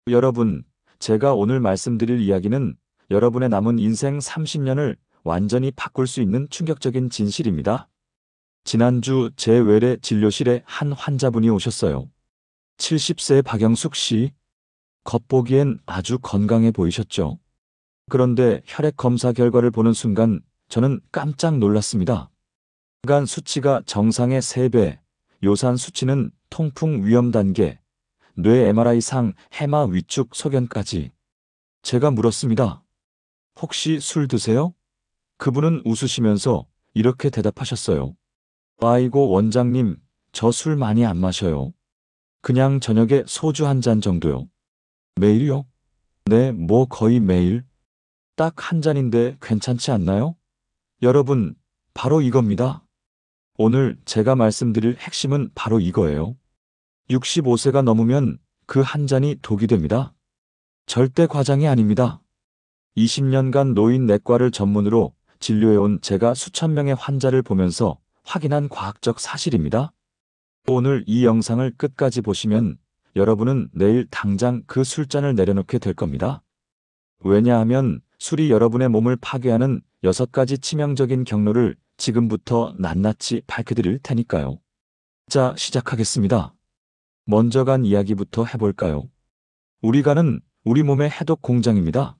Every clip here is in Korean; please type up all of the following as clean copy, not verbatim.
여러분, 제가 오늘 말씀드릴 이야기는 여러분의 남은 인생 30년을 완전히 바꿀 수 있는 충격적인 진실입니다. 지난주 제 외래 진료실에 한 환자분이 오셨어요. 70세 박영숙 씨. 겉보기엔 아주 건강해 보이셨죠? 그런데 혈액 검사 결과를 보는 순간 저는 깜짝 놀랐습니다. 간 수치가 정상의 3배, 요산 수치는 통풍 위험 단계, 뇌 MRI상 해마 위축 소견까지. 제가 물었습니다. 혹시 술 드세요? 그분은 웃으시면서 이렇게 대답하셨어요. 아이고 원장님, 저 술 많이 안 마셔요. 그냥 저녁에 소주 한 잔 정도요. 매일요? 네, 뭐 거의 매일. 딱 한 잔인데 괜찮지 않나요? 여러분, 바로 이겁니다. 오늘 제가 말씀드릴 핵심은 바로 이거예요. 65세가 넘으면 그 한 잔이 독이 됩니다. 절대 과장이 아닙니다. 20년간 노인 내과를 전문으로 진료해온 제가 수천 명의 환자를 보면서 확인한 과학적 사실입니다. 오늘 이 영상을 끝까지 보시면 여러분은 내일 당장 그 술잔을 내려놓게 될 겁니다. 왜냐하면 술이 여러분의 몸을 파괴하는 6가지 치명적인 경로를 지금부터 낱낱이 밝혀드릴 테니까요. 자, 시작하겠습니다. 먼저 간 이야기부터 해볼까요? 우리 간은 우리 몸의 해독 공장입니다.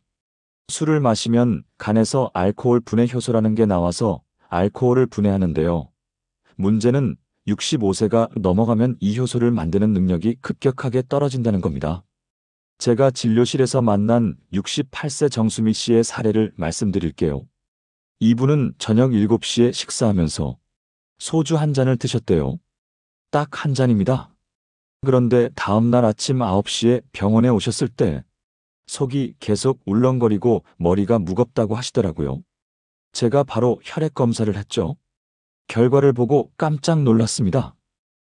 술을 마시면 간에서 알코올 분해 효소라는 게 나와서 알코올을 분해하는데요. 문제는 65세가 넘어가면 이 효소를 만드는 능력이 급격하게 떨어진다는 겁니다. 제가 진료실에서 만난 68세 정수미 씨의 사례를 말씀드릴게요. 이분은 저녁 7시에 식사하면서 소주 한 잔을 드셨대요. 딱 한 잔입니다. 그런데 다음날 아침 9시에 병원에 오셨을 때 속이 계속 울렁거리고 머리가 무겁다고 하시더라고요. 제가 바로 혈액 검사를 했죠. 결과를 보고 깜짝 놀랐습니다.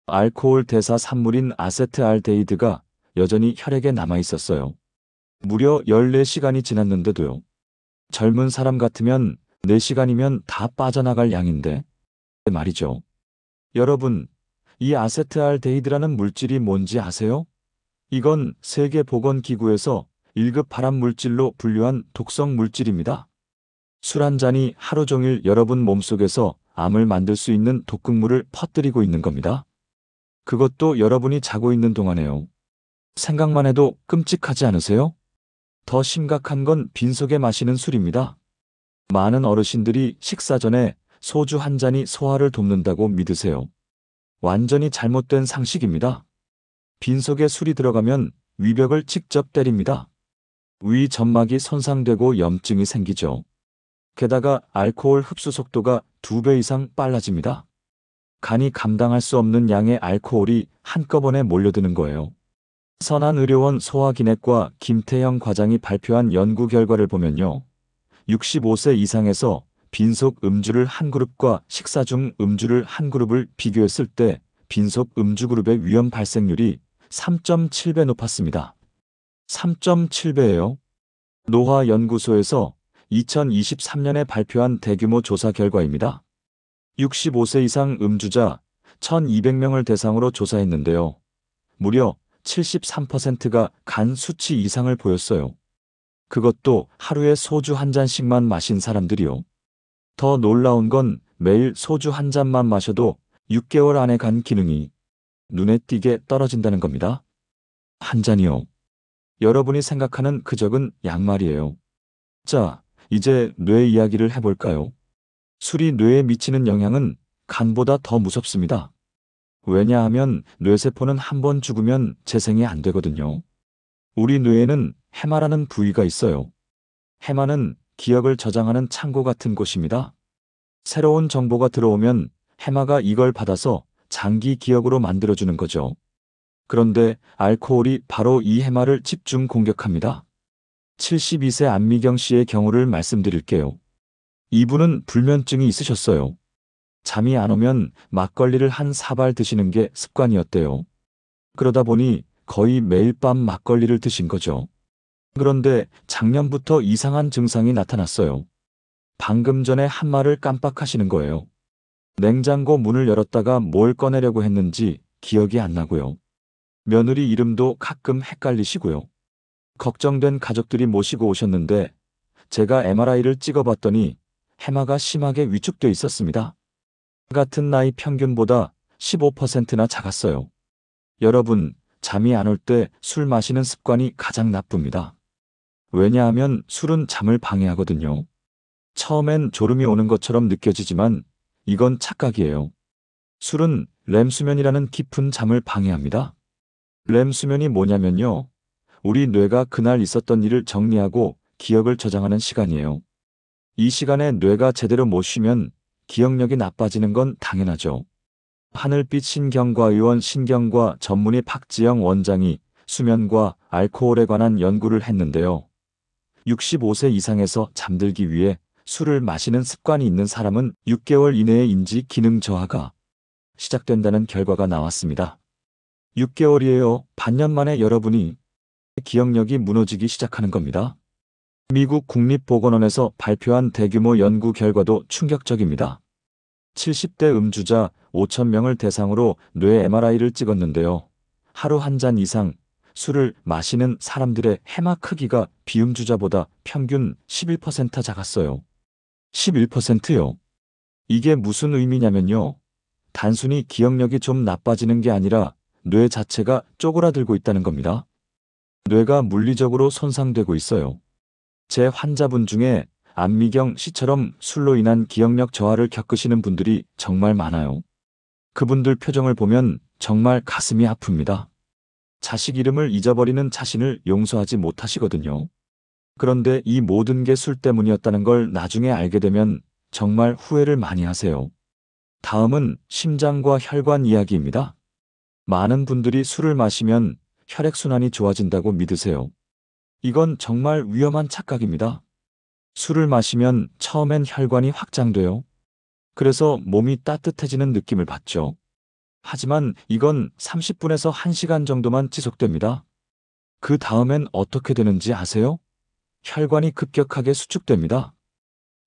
알코올 대사 산물인 아세트알데히드가 여전히 혈액에 남아 있었어요. 무려 14시간이 지났는데도요. 젊은 사람 같으면 4시간이면 다 빠져나갈 양인데 말이죠. 여러분, 이 아세트알데히드라는 물질이 뭔지 아세요? 이건 세계보건기구에서 1급 발암물질로 분류한 독성 물질입니다. 술 한 잔이 하루 종일 여러분 몸속에서 암을 만들 수 있는 독극물을 퍼뜨리고 있는 겁니다. 그것도 여러분이 자고 있는 동안에요. 생각만 해도 끔찍하지 않으세요? 더 심각한 건 빈속에 마시는 술입니다. 많은 어르신들이 식사 전에 소주 한 잔이 소화를 돕는다고 믿으세요. 완전히 잘못된 상식입니다. 빈속에 술이 들어가면 위벽을 직접 때립니다. 위 점막이 손상되고 염증이 생기죠. 게다가 알코올 흡수 속도가 2배 이상 빨라집니다. 간이 감당할 수 없는 양의 알코올이 한꺼번에 몰려드는 거예요. 선한의료원 소화기내과 김태형 과장이 발표한 연구 결과를 보면요. 65세 이상에서 빈속 음주를 한 그룹과 식사 중 음주를 한 그룹을 비교했을 때 빈속 음주 그룹의 위험 발생률이 3.7배 높았습니다. 3.7배예요. 노화연구소에서 2023년에 발표한 대규모 조사 결과입니다. 65세 이상 음주자 1200명을 대상으로 조사했는데요. 무려 73%가 간 수치 이상을 보였어요. 그것도 하루에 소주 한 잔씩만 마신 사람들이요. 더 놀라운 건 매일 소주 한 잔만 마셔도 6개월 안에 간 기능이 눈에 띄게 떨어진다는 겁니다. 한 잔이요. 여러분이 생각하는 그 적은 양말이에요. 자, 이제 뇌 이야기를 해볼까요? 술이 뇌에 미치는 영향은 간보다 더 무섭습니다. 왜냐하면 뇌세포는 한 번 죽으면 재생이 안 되거든요. 우리 뇌에는 해마라는 부위가 있어요. 해마는 기억을 저장하는 창고 같은 곳입니다. 새로운 정보가 들어오면 해마가 이걸 받아서 장기 기억으로 만들어주는 거죠. 그런데 알코올이 바로 이 해마를 집중 공격합니다. 72세 안미경 씨의 경우를 말씀드릴게요. 이분은 불면증이 있으셨어요. 잠이 안 오면 막걸리를 한 사발 드시는 게 습관이었대요. 그러다 보니 거의 매일 밤 막걸리를 드신 거죠. 그런데 작년부터 이상한 증상이 나타났어요. 방금 전에 한 말을 깜빡하시는 거예요. 냉장고 문을 열었다가 뭘 꺼내려고 했는지 기억이 안 나고요. 며느리 이름도 가끔 헷갈리시고요. 걱정된 가족들이 모시고 오셨는데 제가 MRI를 찍어봤더니 해마가 심하게 위축돼 있었습니다. 같은 나이 평균보다 15%나 작았어요. 여러분, 잠이 안 올 때 술 마시는 습관이 가장 나쁩니다. 왜냐하면 술은 잠을 방해하거든요. 처음엔 졸음이 오는 것처럼 느껴지지만 이건 착각이에요. 술은 렘수면이라는 깊은 잠을 방해합니다. 렘수면이 뭐냐면요. 우리 뇌가 그날 있었던 일을 정리하고 기억을 저장하는 시간이에요. 이 시간에 뇌가 제대로 못 쉬면 기억력이 나빠지는 건 당연하죠. 하늘빛 신경과의원 신경과 전문의 박지영 원장이 수면과 알코올에 관한 연구를 했는데요. 65세 이상에서 잠들기 위해 술을 마시는 습관이 있는 사람은 6개월 이내에 인지 기능 저하가 시작된다는 결과가 나왔습니다. 6개월이에요. 반년 만에 여러분이 기억력이 무너지기 시작하는 겁니다. 미국 국립보건원에서 발표한 대규모 연구 결과도 충격적입니다. 70대 음주자 5,000명을 대상으로 뇌 MRI를 찍었는데요. 하루 한 잔 이상 술을 마시는 사람들의 해마 크기가 비음주자보다 평균 11% 작았어요. 11%요. 이게 무슨 의미냐면요. 단순히 기억력이 좀 나빠지는 게 아니라 뇌 자체가 쪼그라들고 있다는 겁니다. 뇌가 물리적으로 손상되고 있어요. 제 환자분 중에 안미경 씨처럼 술로 인한 기억력 저하를 겪으시는 분들이 정말 많아요. 그분들 표정을 보면 정말 가슴이 아픕니다. 자식 이름을 잊어버리는 자신을 용서하지 못하시거든요. 그런데 이 모든 게 술 때문이었다는 걸 나중에 알게 되면 정말 후회를 많이 하세요. 다음은 심장과 혈관 이야기입니다. 많은 분들이 술을 마시면 혈액순환이 좋아진다고 믿으세요. 이건 정말 위험한 착각입니다. 술을 마시면 처음엔 혈관이 확장돼요. 그래서 몸이 따뜻해지는 느낌을 받죠. 하지만 이건 30분에서 1시간 정도만 지속됩니다. 그 다음엔 어떻게 되는지 아세요? 혈관이 급격하게 수축됩니다.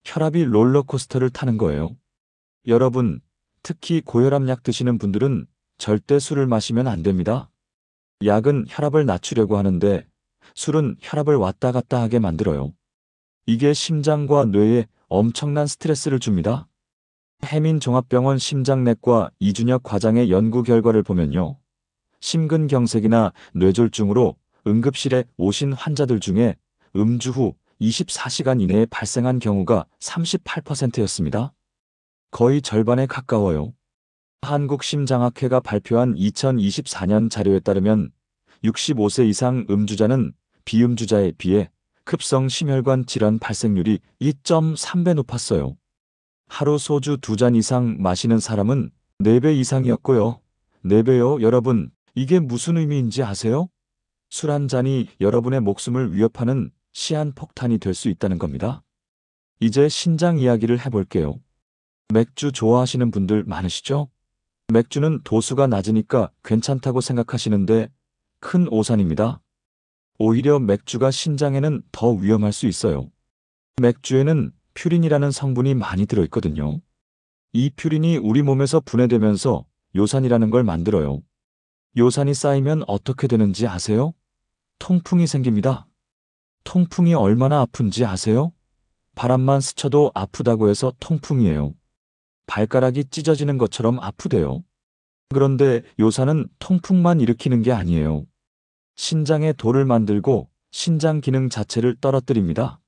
혈압이 롤러코스터를 타는 거예요. 여러분, 특히 고혈압약 드시는 분들은 절대 술을 마시면 안 됩니다. 약은 혈압을 낮추려고 하는데 술은 혈압을 왔다 갔다 하게 만들어요. 이게 심장과 뇌에 엄청난 스트레스를 줍니다. 해민종합병원 심장내과 이준혁 과장의 연구 결과를 보면요. 심근경색이나 뇌졸중으로 응급실에 오신 환자들 중에 음주 후 24시간 이내에 발생한 경우가 38%였습니다. 거의 절반에 가까워요. 한국심장학회가 발표한 2024년 자료에 따르면 65세 이상 음주자는 비음주자에 비해 급성 심혈관 질환 발생률이 2.3배 높았어요. 하루 소주 2잔 이상 마시는 사람은 4배 이상이었고요. 4배요, 여러분. 이게 무슨 의미인지 아세요? 술 한 잔이 여러분의 목숨을 위협하는 시한폭탄이 될 수 있다는 겁니다. 이제 신장 이야기를 해볼게요. 맥주 좋아하시는 분들 많으시죠? 맥주는 도수가 낮으니까 괜찮다고 생각하시는데 큰 오산입니다. 오히려 맥주가 신장에는 더 위험할 수 있어요. 맥주에는 퓨린이라는 성분이 많이 들어있거든요. 이 퓨린이 우리 몸에서 분해되면서 요산이라는 걸 만들어요. 요산이 쌓이면 어떻게 되는지 아세요? 통풍이 생깁니다. 통풍이 얼마나 아픈지 아세요? 바람만 스쳐도 아프다고 해서 통풍이에요. 발가락이 찢어지는 것처럼 아프대요. 그런데 요산은 통풍만 일으키는 게 아니에요. 신장에 돌을 만들고 신장 기능 자체를 떨어뜨립니다.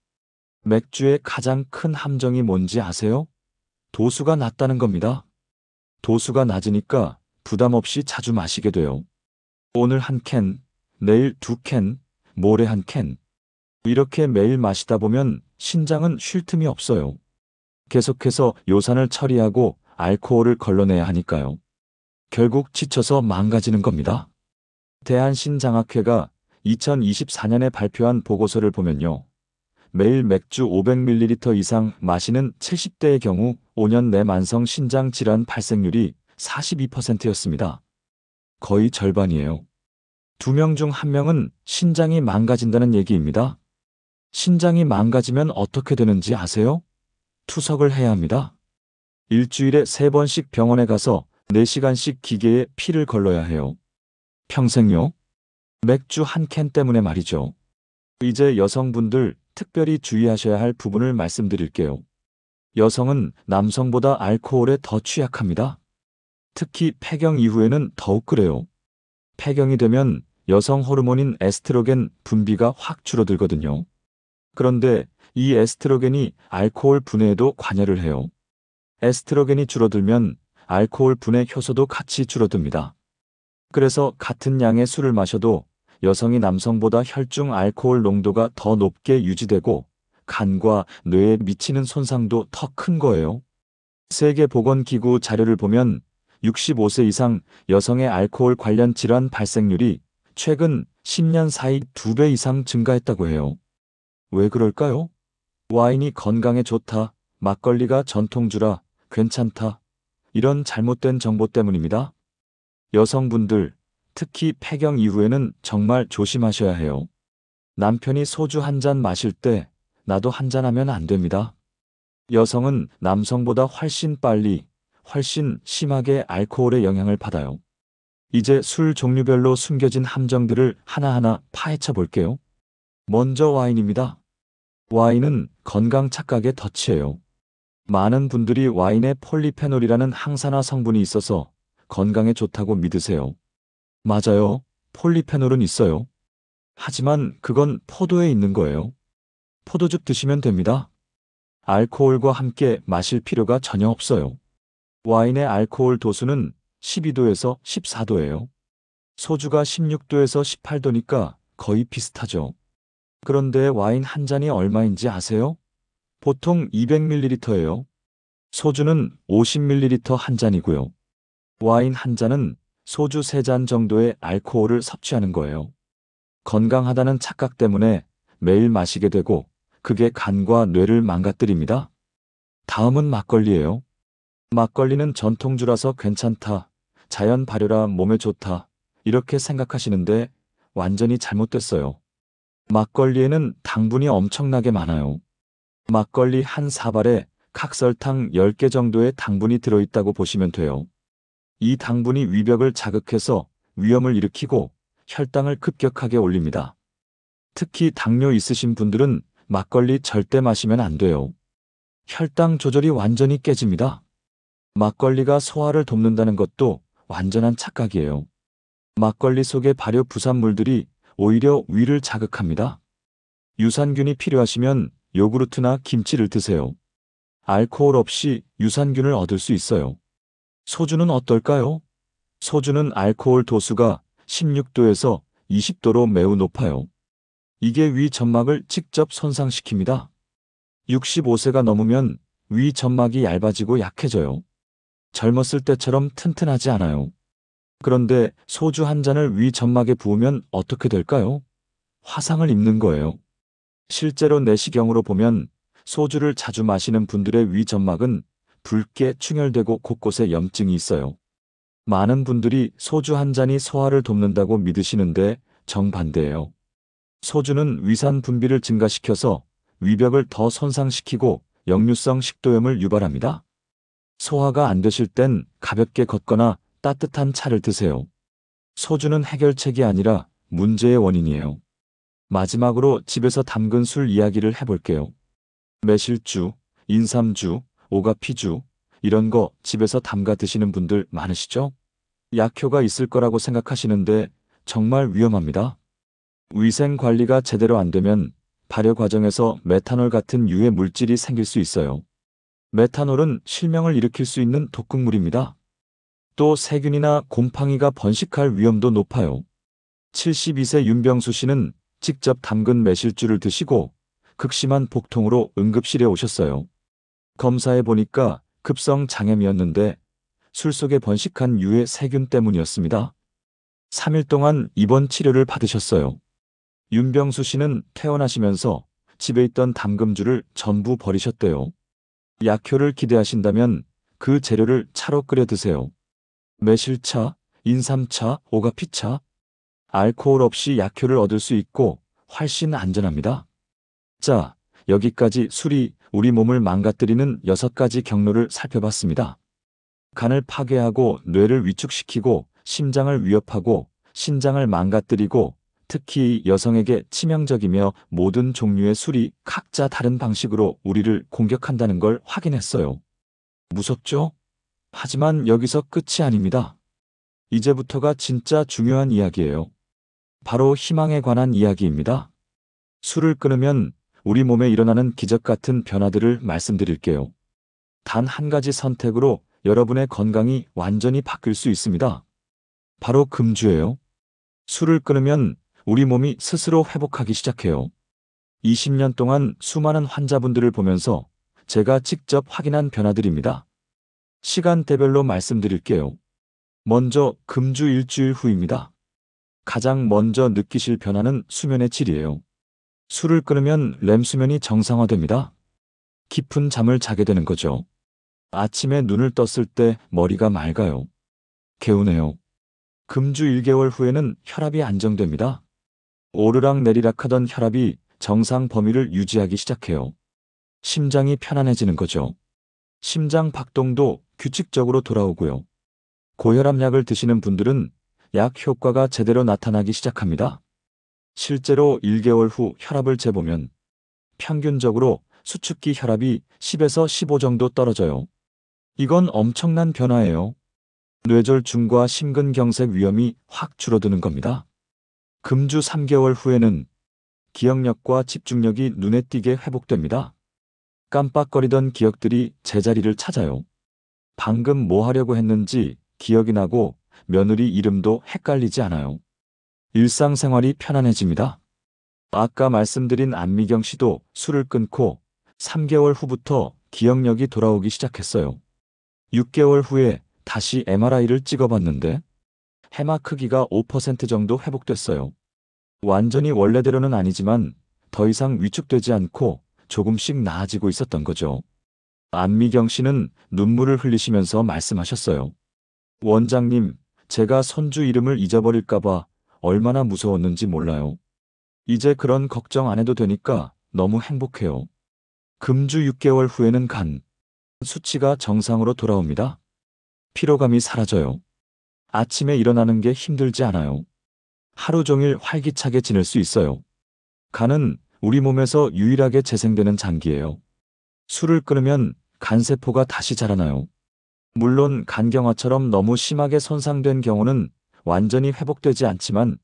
맥주의 가장 큰 함정이 뭔지 아세요? 도수가 낮다는 겁니다. 도수가 낮으니까 부담 없이 자주 마시게 돼요. 오늘 한 캔, 내일 2캔, 모레 한 캔. 이렇게 매일 마시다 보면 신장은 쉴 틈이 없어요. 계속해서 요산을 처리하고 알코올을 걸러내야 하니까요. 결국 지쳐서 망가지는 겁니다. 대한신장학회가 2024년에 발표한 보고서를 보면요. 매일 맥주 500ml 이상 마시는 70대의 경우 5년 내 만성 신장 질환 발생률이 42%였습니다. 거의 절반이에요. 2명 중 1명은 신장이 망가진다는 얘기입니다. 신장이 망가지면 어떻게 되는지 아세요? 투석을 해야 합니다. 일주일에 3번씩 병원에 가서 4시간씩 기계에 피를 걸러야 해요. 평생요? 맥주 한 캔 때문에 말이죠. 이제 여성분들 특별히 주의하셔야 할 부분을 말씀드릴게요. 여성은 남성보다 알코올에 더 취약합니다. 특히 폐경 이후에는 더욱 그래요. 폐경이 되면 여성 호르몬인 에스트로겐 분비가 확 줄어들거든요. 그런데 이 에스트로겐이 알코올 분해에도 관여를 해요. 에스트로겐이 줄어들면 알코올 분해 효소도 같이 줄어듭니다. 그래서 같은 양의 술을 마셔도 여성이 남성보다 혈중 알코올 농도가 더 높게 유지되고 간과 뇌에 미치는 손상도 더 큰 거예요. 세계보건기구 자료를 보면 65세 이상 여성의 알코올 관련 질환 발생률이 최근 10년 사이 2배 이상 증가했다고 해요. 왜 그럴까요? 와인이 건강에 좋다, 막걸리가 전통주라, 괜찮다, 이런 잘못된 정보 때문입니다. 여성분들, 특히 폐경 이후에는 정말 조심하셔야 해요. 남편이 소주 한 잔 마실 때 나도 한 잔 하면 안 됩니다. 여성은 남성보다 훨씬 빨리, 훨씬 심하게 알코올의 영향을 받아요. 이제 술 종류별로 숨겨진 함정들을 하나하나 파헤쳐 볼게요. 먼저 와인입니다. 와인은 건강 착각의 덫이에요. 많은 분들이 와인에 폴리페놀이라는 항산화 성분이 있어서 건강에 좋다고 믿으세요. 맞아요. 폴리페놀은 있어요. 하지만 그건 포도에 있는 거예요. 포도즙 드시면 됩니다. 알코올과 함께 마실 필요가 전혀 없어요. 와인의 알코올 도수는 12도에서 14도예요. 소주가 16도에서 18도니까 거의 비슷하죠. 그런데 와인 한 잔이 얼마인지 아세요? 보통 200ml예요. 소주는 50ml 한 잔이고요. 와인 한 잔은 소주 3잔 정도의 알코올을 섭취하는 거예요. 건강하다는 착각 때문에 매일 마시게 되고 그게 간과 뇌를 망가뜨립니다. 다음은 막걸리예요. 막걸리는 전통주라서 괜찮다, 자연 발효라 몸에 좋다, 이렇게 생각하시는데 완전히 잘못됐어요. 막걸리에는 당분이 엄청나게 많아요. 막걸리 한 사발에 각설탕 10개 정도의 당분이 들어있다고 보시면 돼요. 이 당분이 위벽을 자극해서 위염을 일으키고 혈당을 급격하게 올립니다. 특히 당뇨 있으신 분들은 막걸리 절대 마시면 안 돼요. 혈당 조절이 완전히 깨집니다. 막걸리가 소화를 돕는다는 것도 완전한 착각이에요. 막걸리 속의 발효 부산물들이 오히려 위를 자극합니다. 유산균이 필요하시면 요구르트나 김치를 드세요. 알코올 없이 유산균을 얻을 수 있어요. 소주는 어떨까요? 소주는 알코올 도수가 16도에서 20도로 매우 높아요. 이게 위 점막을 직접 손상시킵니다. 65세가 넘으면 위 점막이 얇아지고 약해져요. 젊었을 때처럼 튼튼하지 않아요. 그런데 소주 한 잔을 위 점막에 부으면 어떻게 될까요? 화상을 입는 거예요. 실제로 내시경으로 보면 소주를 자주 마시는 분들의 위 점막은 붉게 충혈되고 곳곳에 염증이 있어요. 많은 분들이 소주 한 잔이 소화를 돕는다고 믿으시는데 정반대예요. 소주는 위산 분비를 증가시켜서 위벽을 더 손상시키고 역류성 식도염을 유발합니다. 소화가 안 되실 땐 가볍게 걷거나 따뜻한 차를 드세요. 소주는 해결책이 아니라 문제의 원인이에요. 마지막으로 집에서 담근 술 이야기를 해볼게요. 매실주, 인삼주, 오가피주, 이런 거 집에서 담가 드시는 분들 많으시죠? 약효가 있을 거라고 생각하시는데 정말 위험합니다. 위생 관리가 제대로 안 되면 발효 과정에서 메탄올 같은 유해 물질이 생길 수 있어요. 메탄올은 실명을 일으킬 수 있는 독극물입니다. 또 세균이나 곰팡이가 번식할 위험도 높아요. 72세 윤병수 씨는 직접 담근 매실주를 드시고 극심한 복통으로 응급실에 오셨어요. 검사해 보니까 급성 장염이었는데 술 속에 번식한 유해 세균 때문이었습니다. 3일 동안 입원 치료를 받으셨어요. 윤병수 씨는 퇴원하시면서 집에 있던 담금주를 전부 버리셨대요. 약효를 기대하신다면 그 재료를 차로 끓여 드세요. 매실차, 인삼차, 오가피차. 알코올 없이 약효를 얻을 수 있고 훨씬 안전합니다. 자, 여기까지 술이 우리 몸을 망가뜨리는 6가지 경로를 살펴봤습니다. 간을 파괴하고 뇌를 위축시키고 심장을 위협하고 신장을 망가뜨리고 특히 여성에게 치명적이며 모든 종류의 술이 각자 다른 방식으로 우리를 공격한다는 걸 확인했어요. 무섭죠? 하지만 여기서 끝이 아닙니다. 이제부터가 진짜 중요한 이야기예요. 바로 희망에 관한 이야기입니다. 술을 끊으면 우리 몸에 일어나는 기적 같은 변화들을 말씀드릴게요. 단 한 가지 선택으로 여러분의 건강이 완전히 바뀔 수 있습니다. 바로 금주예요. 술을 끊으면 우리 몸이 스스로 회복하기 시작해요. 20년 동안 수많은 환자분들을 보면서 제가 직접 확인한 변화들입니다. 시간대별로 말씀드릴게요. 먼저 금주 일주일 후입니다. 가장 먼저 느끼실 변화는 수면의 질이에요. 술을 끊으면 렘 수면이 정상화됩니다. 깊은 잠을 자게 되는 거죠. 아침에 눈을 떴을 때 머리가 맑아요. 개운해요. 금주 1개월 후에는 혈압이 안정됩니다. 오르락내리락 하던 혈압이 정상 범위를 유지하기 시작해요. 심장이 편안해지는 거죠. 심장 박동도 규칙적으로 돌아오고요. 고혈압약을 드시는 분들은 약 효과가 제대로 나타나기 시작합니다. 실제로 1개월 후 혈압을 재보면 평균적으로 수축기 혈압이 10에서 15 정도 떨어져요. 이건 엄청난 변화예요. 뇌졸중과 심근경색 위험이 확 줄어드는 겁니다. 금주 3개월 후에는 기억력과 집중력이 눈에 띄게 회복됩니다. 깜빡거리던 기억들이 제자리를 찾아요. 방금 뭐 하려고 했는지 기억이 나고 며느리 이름도 헷갈리지 않아요. 일상생활이 편안해집니다. 아까 말씀드린 안미경 씨도 술을 끊고 3개월 후부터 기억력이 돌아오기 시작했어요. 6개월 후에 다시 MRI를 찍어봤는데 해마 크기가 5% 정도 회복됐어요. 완전히 원래대로는 아니지만 더 이상 위축되지 않고 조금씩 나아지고 있었던 거죠. 안미경 씨는 눈물을 흘리시면서 말씀하셨어요. 원장님, 제가 손주 이름을 잊어버릴까봐 얼마나 무서웠는지 몰라요. 이제 그런 걱정 안 해도 되니까 너무 행복해요. 금주 6개월 후에는 간 수치가 정상으로 돌아옵니다. 피로감이 사라져요. 아침에 일어나는 게 힘들지 않아요. 하루 종일 활기차게 지낼 수 있어요. 간은 우리 몸에서 유일하게 재생되는 장기예요. 술을 끊으면 간세포가 다시 자라나요. 물론 간경화처럼 너무 심하게 손상된 경우는 완전히 회복되지 않지만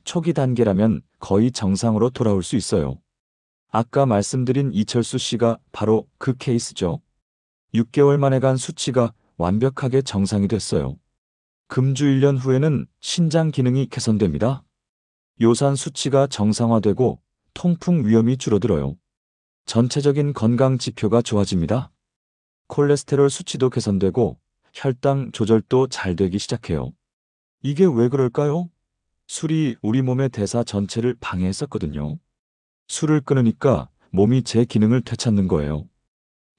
초기 단계라면 거의 정상으로 돌아올 수 있어요. 아까 말씀드린 이철수 씨가 바로 그 케이스죠. 6개월 만에 간 수치가 완벽하게 정상이 됐어요. 금주 1년 후에는 신장 기능이 개선됩니다. 요산 수치가 정상화되고 통풍 위험이 줄어들어요. 전체적인 건강 지표가 좋아집니다. 콜레스테롤 수치도 개선되고 혈당 조절도 잘 되기 시작해요. 이게 왜 그럴까요? 술이 우리 몸의 대사 전체를 방해했었거든요. 술을 끊으니까 몸이 제 기능을 되찾는 거예요.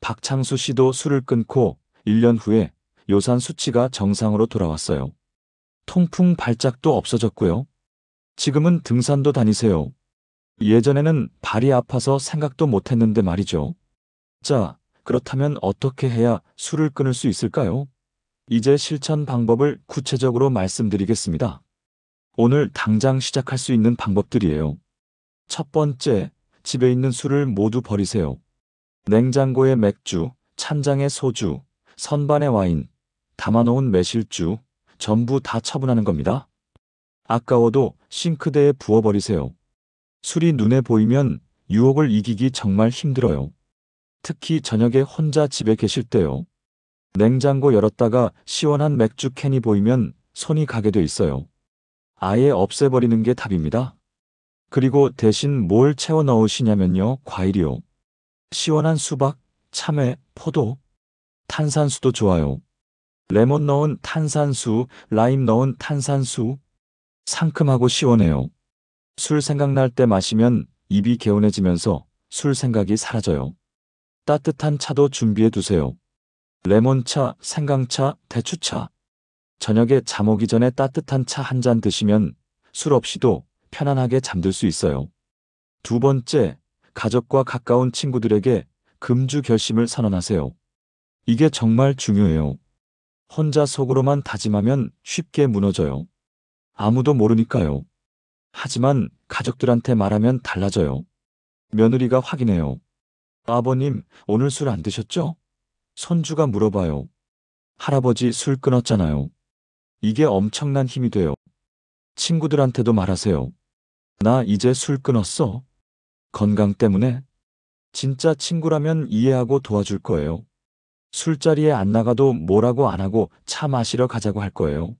박창수 씨도 술을 끊고 1년 후에 요산 수치가 정상으로 돌아왔어요. 통풍 발작도 없어졌고요. 지금은 등산도 다니세요. 예전에는 발이 아파서 생각도 못했는데 말이죠. 자, 그렇다면 어떻게 해야 술을 끊을 수 있을까요? 이제 실천 방법을 구체적으로 말씀드리겠습니다. 오늘 당장 시작할 수 있는 방법들이에요. 첫 번째, 집에 있는 술을 모두 버리세요. 냉장고에 맥주, 찬장에 소주, 선반에 와인, 담아놓은 매실주, 전부 다 처분하는 겁니다. 아까워도 싱크대에 부어버리세요. 술이 눈에 보이면 유혹을 이기기 정말 힘들어요. 특히 저녁에 혼자 집에 계실 때요. 냉장고 열었다가 시원한 맥주 캔이 보이면 손이 가게 돼 있어요. 아예 없애버리는 게 답입니다. 그리고 대신 뭘 채워 넣으시냐면요. 과일이요. 시원한 수박, 참외, 포도, 탄산수도 좋아요. 레몬 넣은 탄산수, 라임 넣은 탄산수. 상큼하고 시원해요. 술 생각날 때 마시면 입이 개운해지면서 술 생각이 사라져요. 따뜻한 차도 준비해 두세요. 레몬차, 생강차, 대추차. 저녁에 잠 오기 전에 따뜻한 차 한 잔 드시면 술 없이도 편안하게 잠들 수 있어요. 두 번째, 가족과 가까운 친구들에게 금주 결심을 선언하세요. 이게 정말 중요해요. 혼자 속으로만 다짐하면 쉽게 무너져요. 아무도 모르니까요. 하지만 가족들한테 말하면 달라져요. 며느리가 확인해요. 아버님, 오늘 술 안 드셨죠? 손주가 물어봐요. 할아버지 술 끊었잖아요. 이게 엄청난 힘이 돼요. 친구들한테도 말하세요. 나 이제 술 끊었어. 건강 때문에. 진짜 친구라면 이해하고 도와줄 거예요. 술자리에 안 나가도 뭐라고 안 하고 차 마시러 가자고 할 거예요.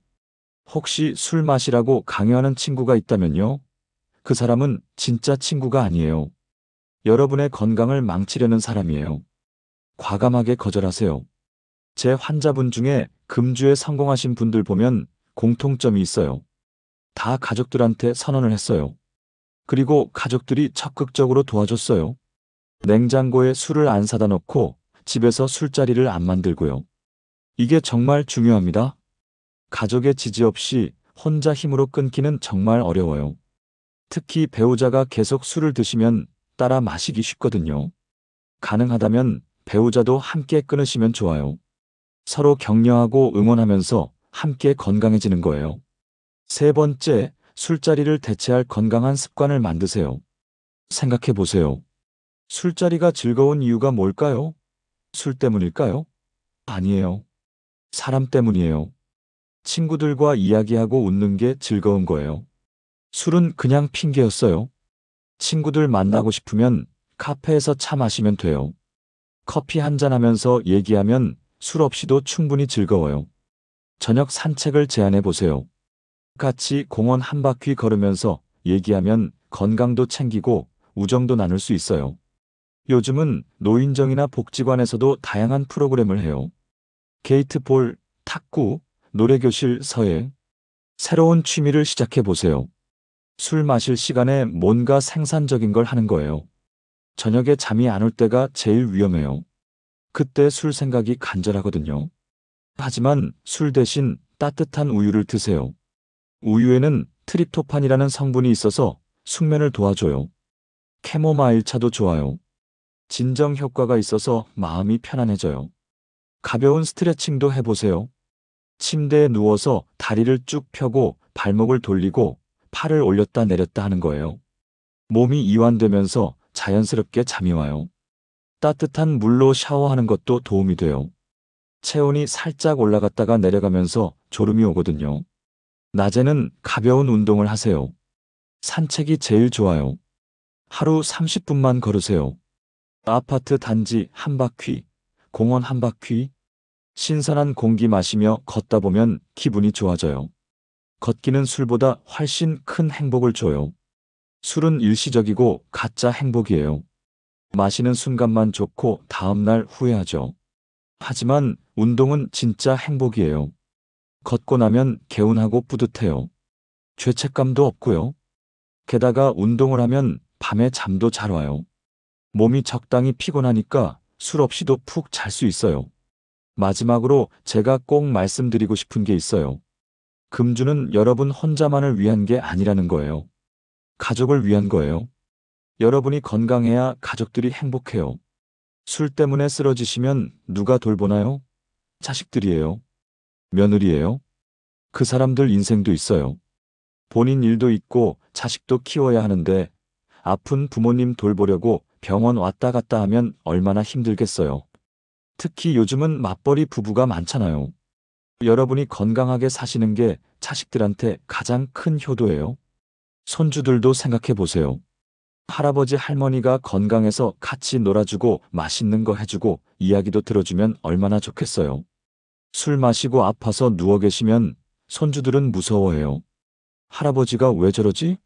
혹시 술 마시라고 강요하는 친구가 있다면요? 그 사람은 진짜 친구가 아니에요. 여러분의 건강을 망치려는 사람이에요. 과감하게 거절하세요. 제 환자분 중에 금주에 성공하신 분들 보면 공통점이 있어요. 다 가족들한테 선언을 했어요. 그리고 가족들이 적극적으로 도와줬어요. 냉장고에 술을 안 사다 놓고 집에서 술자리를 안 만들고요. 이게 정말 중요합니다. 가족의 지지 없이 혼자 힘으로 끊기는 정말 어려워요. 특히 배우자가 계속 술을 드시면 따라 마시기 쉽거든요. 가능하다면 배우자도 함께 끊으시면 좋아요. 서로 격려하고 응원하면서 함께 건강해지는 거예요. 세 번째, 술자리를 대체할 건강한 습관을 만드세요. 생각해 보세요. 술자리가 즐거운 이유가 뭘까요? 술 때문일까요? 아니에요. 사람 때문이에요. 친구들과 이야기하고 웃는 게 즐거운 거예요. 술은 그냥 핑계였어요. 친구들 만나고 싶으면 카페에서 차 마시면 돼요. 커피 한잔 하면서 얘기하면 술 없이도 충분히 즐거워요. 저녁 산책을 제안해 보세요. 같이 공원 한 바퀴 걸으면서 얘기하면 건강도 챙기고 우정도 나눌 수 있어요. 요즘은 노인정이나 복지관에서도 다양한 프로그램을 해요. 게이트볼, 탁구, 노래교실, 서예. 새로운 취미를 시작해 보세요. 술 마실 시간에 뭔가 생산적인 걸 하는 거예요. 저녁에 잠이 안 올 때가 제일 위험해요. 그때 술 생각이 간절하거든요. 하지만 술 대신 따뜻한 우유를 드세요. 우유에는 트립토판이라는 성분이 있어서 숙면을 도와줘요. 캐모마일 차도 좋아요. 진정 효과가 있어서 마음이 편안해져요. 가벼운 스트레칭도 해보세요. 침대에 누워서 다리를 쭉 펴고 발목을 돌리고 팔을 올렸다 내렸다 하는 거예요. 몸이 이완되면서 자연스럽게 잠이 와요. 따뜻한 물로 샤워하는 것도 도움이 돼요. 체온이 살짝 올라갔다가 내려가면서 졸음이 오거든요. 낮에는 가벼운 운동을 하세요. 산책이 제일 좋아요. 하루 30분만 걸으세요. 아파트 단지 한 바퀴, 공원 한 바퀴, 신선한 공기 마시며 걷다 보면 기분이 좋아져요. 걷기는 술보다 훨씬 큰 행복을 줘요. 술은 일시적이고 가짜 행복이에요. 마시는 순간만 좋고 다음날 후회하죠. 하지만 운동은 진짜 행복이에요. 걷고 나면 개운하고 뿌듯해요. 죄책감도 없고요. 게다가 운동을 하면 밤에 잠도 잘 와요. 몸이 적당히 피곤하니까 술 없이도 푹 잘 수 있어요. 마지막으로 제가 꼭 말씀드리고 싶은 게 있어요. 금주는 여러분 혼자만을 위한 게 아니라는 거예요. 가족을 위한 거예요. 여러분이 건강해야 가족들이 행복해요. 술 때문에 쓰러지시면 누가 돌보나요? 자식들이에요. 며느리예요. 그 사람들 인생도 있어요. 본인 일도 있고 자식도 키워야 하는데 아픈 부모님 돌보려고 병원 왔다 갔다 하면 얼마나 힘들겠어요. 특히 요즘은 맞벌이 부부가 많잖아요. 여러분이 건강하게 사시는 게 자식들한테 가장 큰 효도예요. 손주들도 생각해 보세요. 할아버지 할머니가 건강해서 같이 놀아주고 맛있는 거 해주고 이야기도 들어주면 얼마나 좋겠어요. 술 마시고 아파서 누워 계시면 손주들은 무서워해요. 할아버지가 왜 저러지?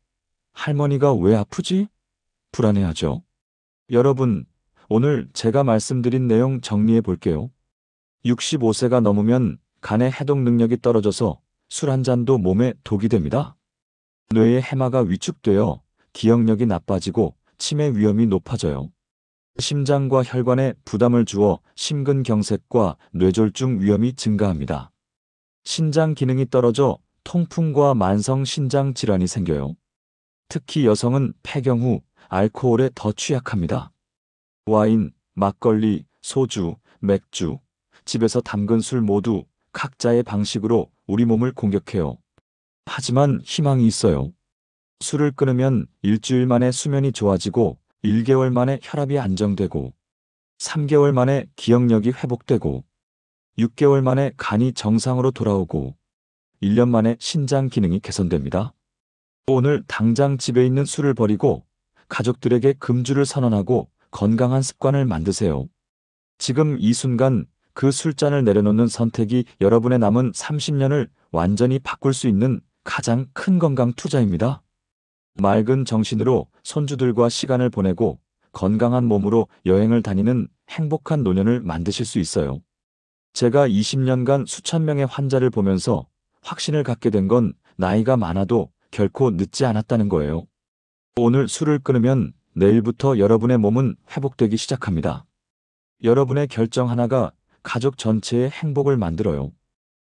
할머니가 왜 아프지? 불안해하죠. 여러분, 오늘 제가 말씀드린 내용 정리해 볼게요. 65세가 넘으면 간의 해독 능력이 떨어져서 술 한 잔도 몸에 독이 됩니다. 뇌의 해마가 위축되어 기억력이 나빠지고 치매 위험이 높아져요. 심장과 혈관에 부담을 주어 심근경색과 뇌졸중 위험이 증가합니다. 신장 기능이 떨어져 통풍과 만성 신장 질환이 생겨요. 특히 여성은 폐경 후 알코올에 더 취약합니다. 와인, 막걸리, 소주, 맥주, 집에서 담근 술 모두 각자의 방식으로 우리 몸을 공격해요. 하지만 희망이 있어요. 술을 끊으면 일주일 만에 수면이 좋아지고 1개월 만에 혈압이 안정되고 3개월 만에 기억력이 회복되고 6개월 만에 간이 정상으로 돌아오고 1년 만에 신장 기능이 개선됩니다. 오늘 당장 집에 있는 술을 버리고 가족들에게 금주를 선언하고 건강한 습관을 만드세요. 지금 이 순간 그 술잔을 내려놓는 선택이 여러분의 남은 30년을 완전히 바꿀 수 있는 가장 큰 건강 투자입니다. 맑은 정신으로 손주들과 시간을 보내고 건강한 몸으로 여행을 다니는 행복한 노년을 만드실 수 있어요. 제가 20년간 수천 명의 환자를 보면서 확신을 갖게 된 건 나이가 많아도 결코 늦지 않았다는 거예요. 오늘 술을 끊으면 내일부터 여러분의 몸은 회복되기 시작합니다. 여러분의 결정 하나가 가족 전체의 행복을 만들어요.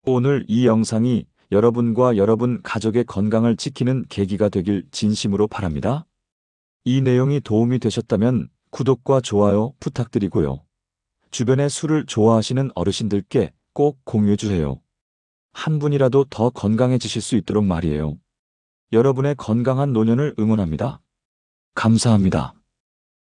오늘 이 영상이 여러분과 여러분 가족의 건강을 지키는 계기가 되길 진심으로 바랍니다. 이 내용이 도움이 되셨다면 구독과 좋아요 부탁드리고요. 주변에 술을 좋아하시는 어르신들께 꼭 공유해 주세요. 한 분이라도 더 건강해지실 수 있도록 말이에요. 여러분의 건강한 노년을 응원합니다. 감사합니다.